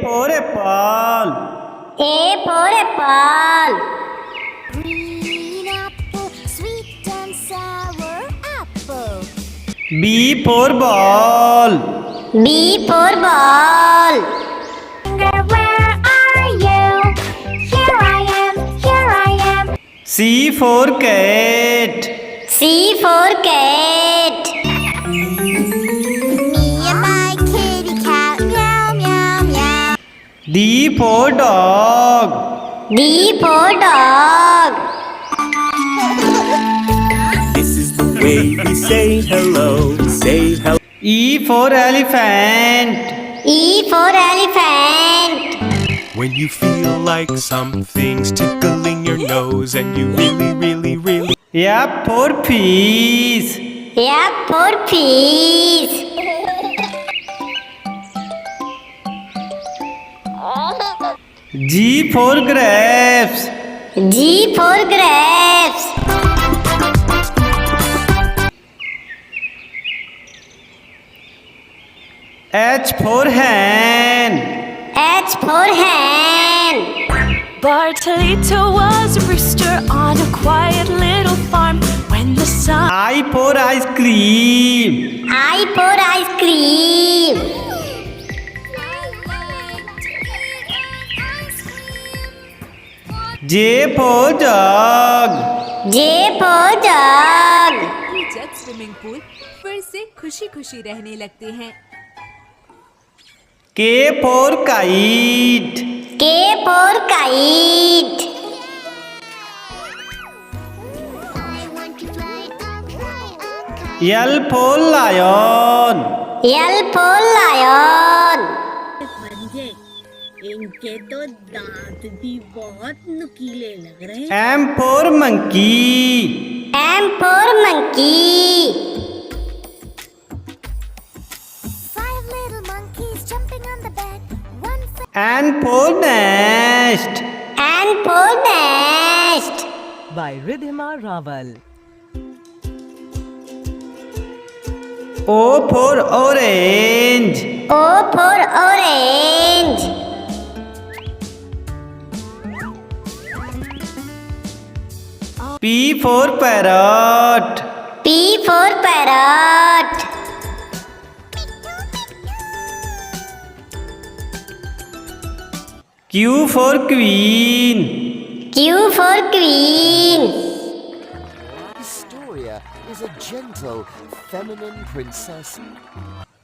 for apple. A for apple. Green apple, sweet and sour apple. B for ball. B for ball. Where are you? Here I am. C for cat. C for cat. Me and my kitty cat, meow, meow, meow. D for dog. D for dog. This is the way we say hello. Say hello. E for elephant. E for elephant. When you feel like something's tickling your nose and you really F for fish. F for fish. G for grapes. G for grapes. H for hen. H for hen. Bartolito was a rooster on a quiet little farm. When the sun I for ice cream. I for ice cream. J for jug. J for jug. Jug swimming pool फिर से खुशी खुशी रहने लगते हैं। K for kite. K for kite. I want to fly a kite. L for lion. L for lion. पंजे इनके तो दांत भी बहुत नुकीले लग रहे हैं। M for monkey. M for monkey. 5 little monkeys jumping on the bed. One N for nest. N for nest. by Ridhima Raval. O for orange. O for orange. P for parrot. P for parrot. Q for queen. Q for queen. Historia is a gentle, feminine princess.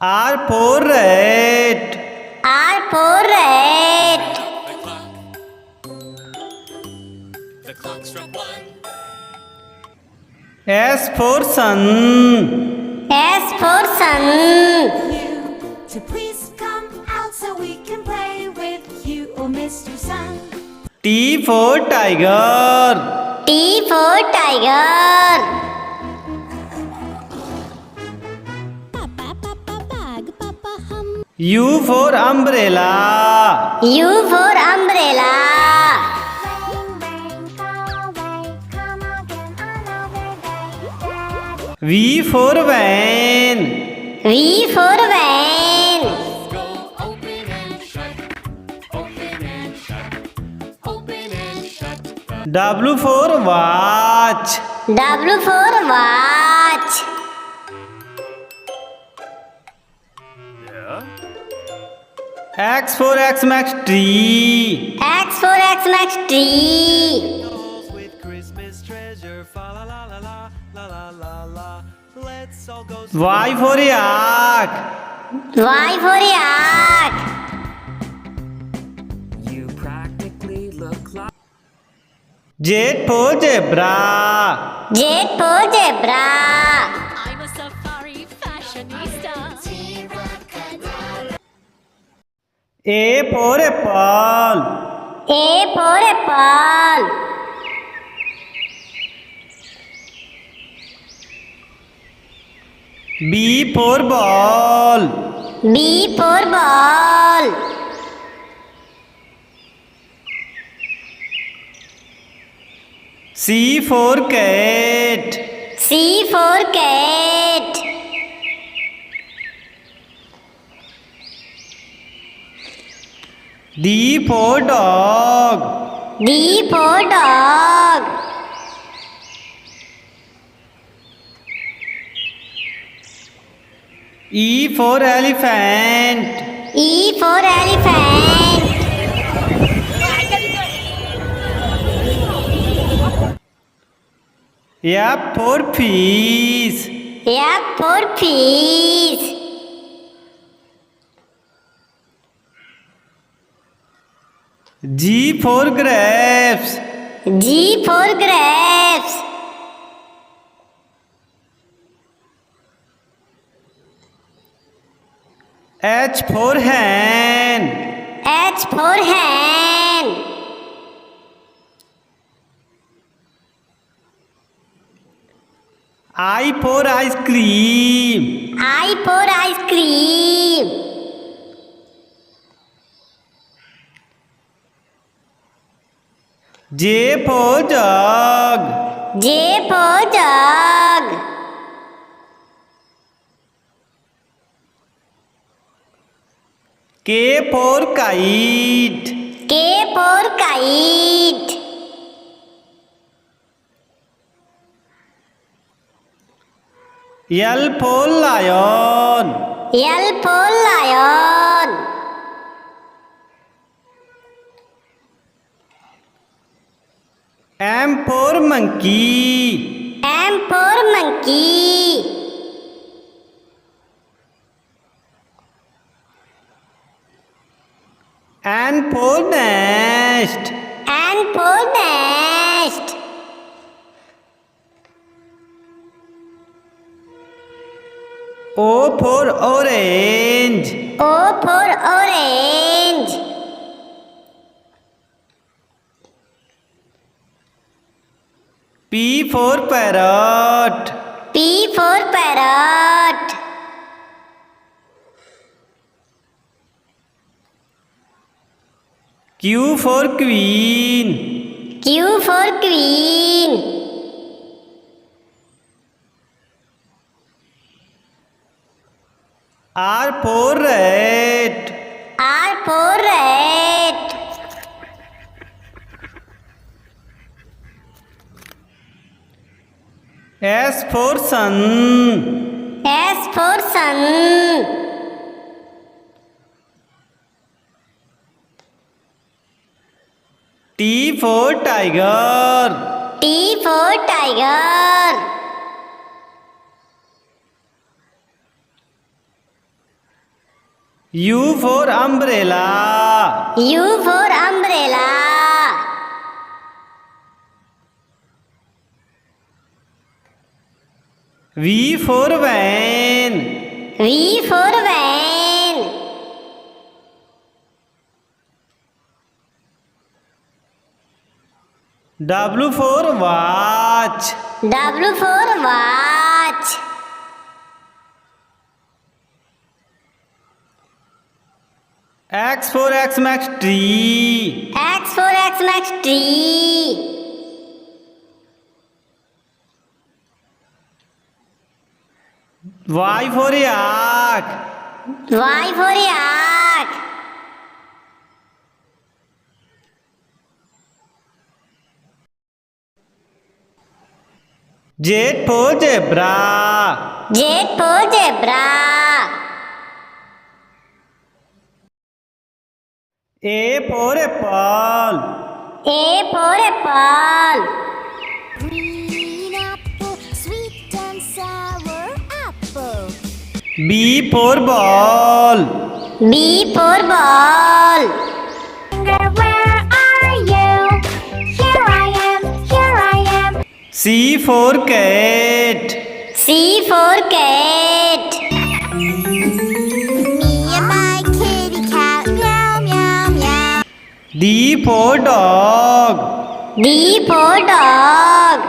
R for rat. R for rat. S for sun. S for sun. To please come out so we can play with you, oh Mr. Sun. T for tiger. T for tiger. bag, Papa hum. U for umbrella. U for umbrella. Rain, go away, come again another day. V for van. V for van. W for watch. W for watch. X for Xmas tree. X for Xmas tree. With Christmas treasure, fa la la la la la la la la. Let's all go. Y for yak. Y for yak. You practically look like Z for zebra. Z for zebra. I'm a safari fashionista. A for apple. A for apple. B for ball. B for ball. C for cat. C for cat. D for dog. D for dog. E for elephant. E for elephant. F for fish. F for fish. G for grapes. G for grapes. H for hen. H for hen. I for ice cream. I for ice cream. J for jug. J for jug. K for kite. K for kite. L for lion. L for lion. M for monkey. M for monkey. N for nest. N for nest. O for orange. O for orange. P for parrot. P for parrot. Q for queen. Q for queen. R for rat. R for rat. S for sun. S for sun. T for tiger. T for tiger. U for umbrella. U for umbrella. V for van. V for van. W for watch. W for watch. X for Xmas tree. X for Xmas tree. Y for yak. Y for yak. Z for zebra. Z for zebra. A for apple. A for apple. Green apple, sweet and sour apple. B for ball. B for ball. Where are you? Here I am, here I am. C for cat. C for cat. Me and my kitty cat, meow, meow, meow. D for dog. D for dog.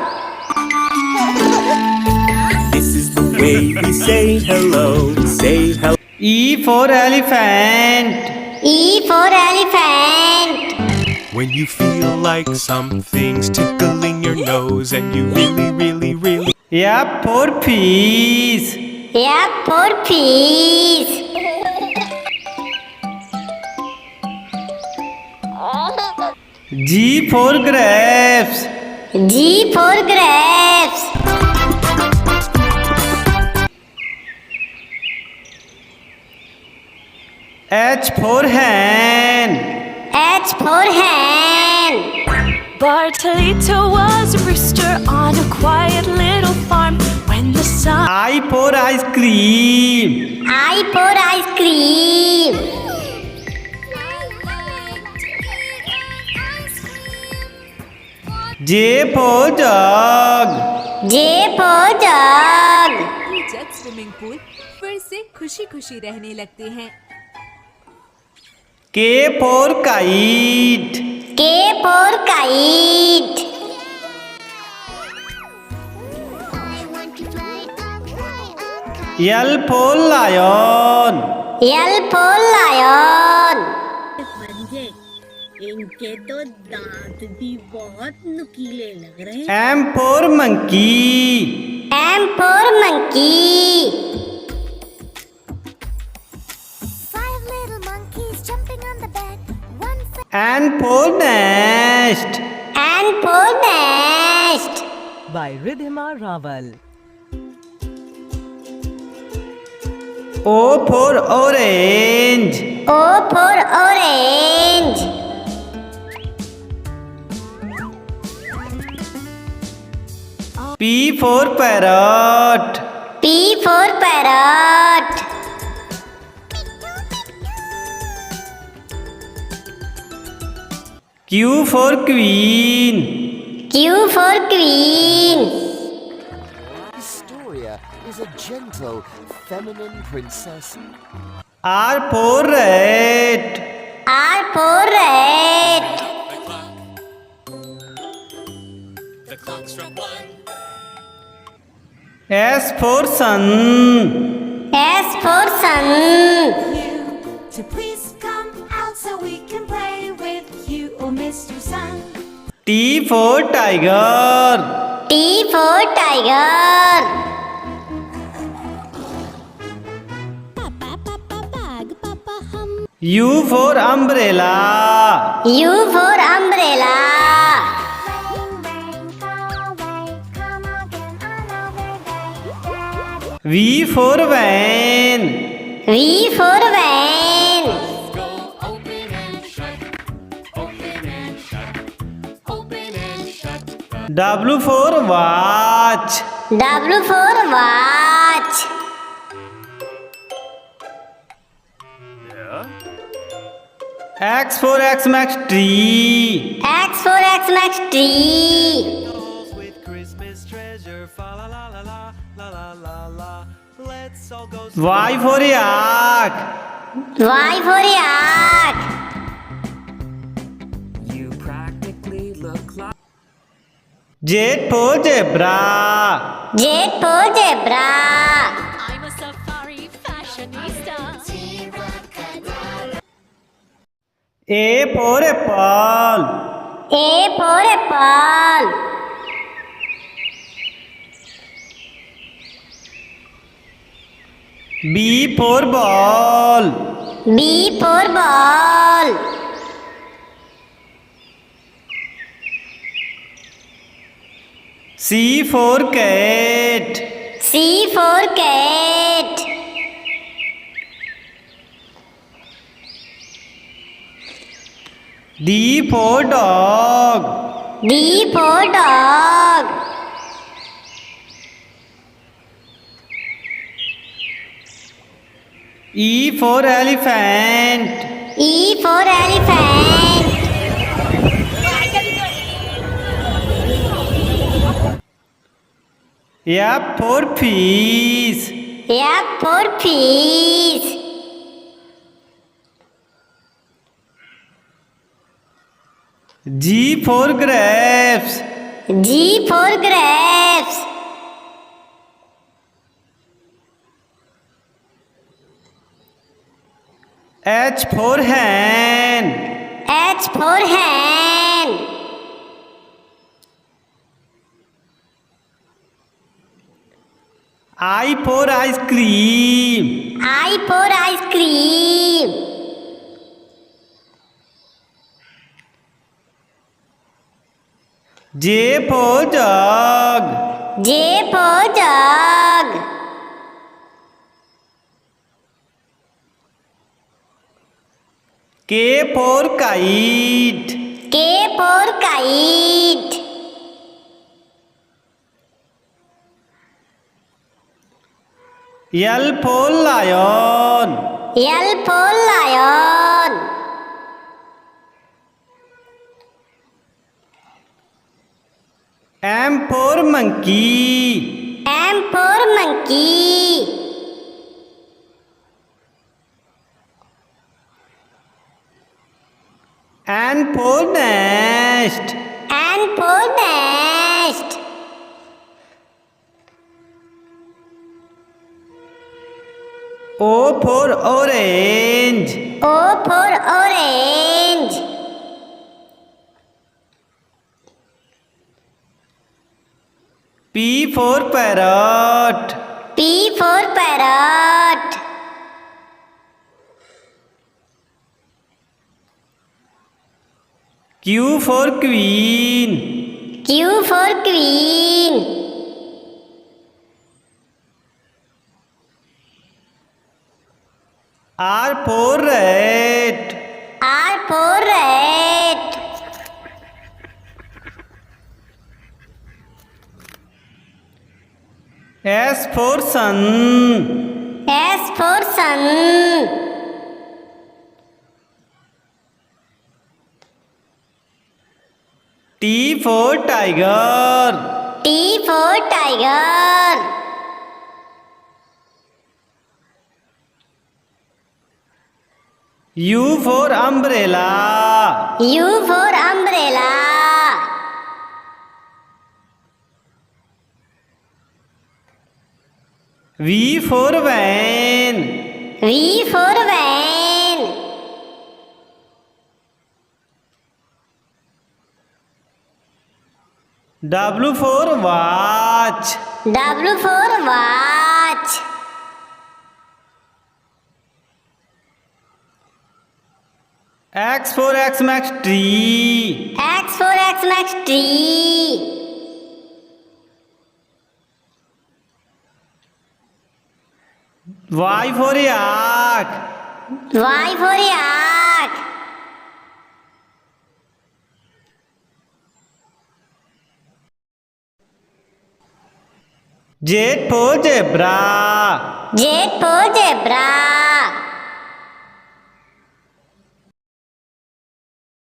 This is the way we say hello. Say hello. E for elephant. E for elephant. When you feel like something's tickling your nose and you really F for fish. F for fish. G for grapes. G for grapes. H for hen. H for hen. Bartolito was a rooster on a quiet little farm. When the sun I for ice cream. I for ice cream. J for jug. J for jug. Jug swimming pool फिर से खुशी खुशी रहने लगते हैं। K for kite. K for kite. L for lion. L for lion. पंजे, इनके तो दांत भी बहुत नुकीले लग रहे हैं। M for monkey. M for monkey. Five little monkeys jumping on the bed. One for N for nest. N for nest. by Ridhima Raval. O for orange. O for orange. P for parrot. P for parrot. Q for queen. Q for queen. Historia is a gentle, feminine princess. R for rat. R for rat. S for sun. S for sun. You to please come out so we can play with you, oh Mr. Sun. T for tiger. T for tiger. U for umbrella. U for umbrella. rain, rain, go away. Come again another day. V for van. V for van. W for watch. W for watch. X for Xmas tree. X for Xmas tree. With Christmas treasure, fa la la la la la la la la. Let's all go. Y for yak. Y for yak. You practically look like Z for zebra. Z for zebra. I'm a safari fashionista. A for apple. A for apple. B for ball. B for ball. C for cat. C for cat. D for dog. D for dog. E for elephant. E for elephant. F for fish. F for fish. G for grapes. G for grapes. H for hen. H for hen. I for ice cream. I for ice cream. J for jug. J for jug. K for kite. K for kite. L for lion. L for lion. M for monkey. M for monkey. N for nest. N for nest. O for orange. O for orange. P for parrot. P for parrot. Q for queen. Q for queen. R for rat. R for rat. S for sun. S for sun. T for tiger. T for tiger. U for umbrella. U for umbrella. V for van. V for van. W for watch. W for watch. X for Xmas tree. X for Xmas tree. Y for yak. Y for yak. Z for zebra. Z for zebra.